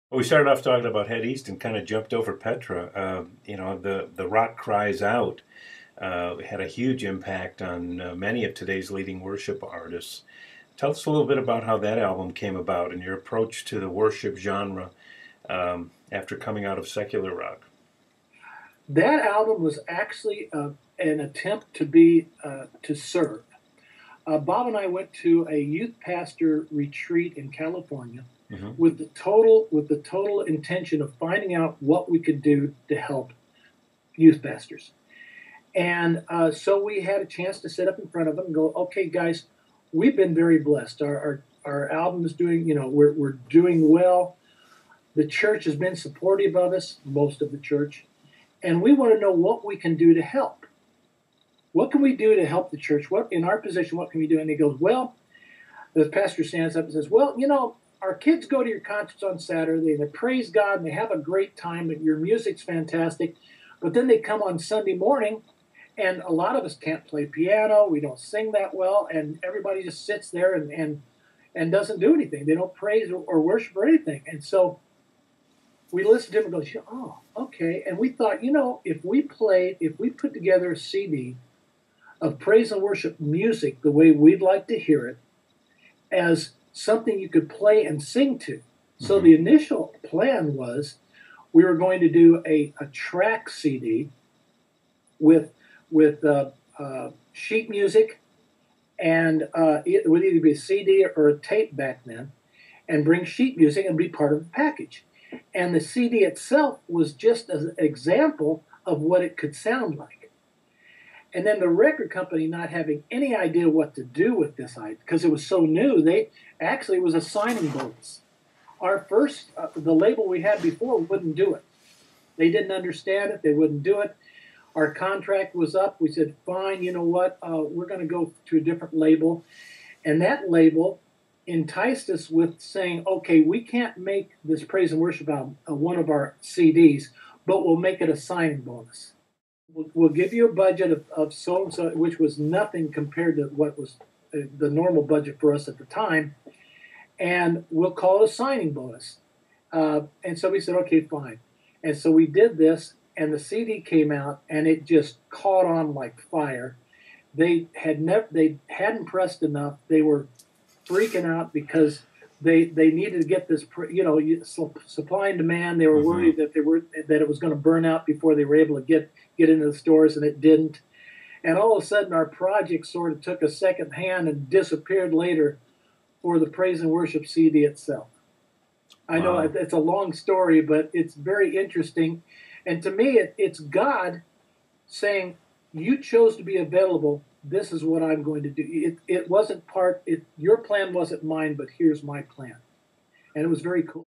Well, we started off talking about Head East and kind of jumped over Petra. The Rock Cries Out had a huge impact on many of today's leading worship artists. Tell us a little bit about how that album came about and your approach to the worship genre after coming out of secular rock. That album was actually an attempt to serve. Bob and I went to a youth pastor retreat in California Hmm. with the total intention of finding out what we could do to help youth pastors. And so we had a chance to sit up in front of them and go, okay, guys, we've been very blessed. Our album is doing, we're doing well. The church has been supportive of us, most of the church, and we want to know what we can do to help. What can we do to help the church? What in our position? What can we do? And he goes, well, the pastor stands up and says, well, our kids go to your concerts on Saturday and they praise God and they have a great time and your music's fantastic, but then they come on Sunday morning and a lot of us can't play piano. We don't sing that well, and everybody just sits there and doesn't do anything. They don't praise or worship or anything. And so we listened to him and go, oh, okay. And we thought, if we put together a CD of praise and worship music the way we'd like to hear it, as something you could play and sing to. So Hmm. the initial plan was we were going to do a track CD with sheet music, and it would either be a CD or a tape back then, and bring sheet music and be part of the package. And the CD itself was just an example of what it could sound like. And then the record company, not having any idea what to do with this idea because it was so new, they actually it was a signing bonus. Our first, the label we had before wouldn't do it. They didn't understand it. They wouldn't do it. Our contract was up. We said, fine, you know what? We're going to go to a different label. And that label enticed us with saying, okay, we can't make this praise and worship album one of our CDs, but we'll make it a signing bonus. We'll give you a budget of so and so, which was nothing compared to what was the normal budget for us at the time, and we'll call it a signing bonus. And so we said, okay, fine. And so we did this, and the CD came out, and it just caught on like fire. They hadn't pressed enough. They were freaking out because they needed to get this, supply and demand. They were Hmm. worried that it was going to burn out before they were able to get into the stores, and it didn't. And all of a sudden, our project sort of took a second hand and disappeared later for the praise and worship CD itself. I know Wow. it's a long story, but it's very interesting. And to me, it's God saying, "You chose to be available. This is what I'm going to do." It wasn't your plan wasn't mine, but here's my plan. And it was very cool.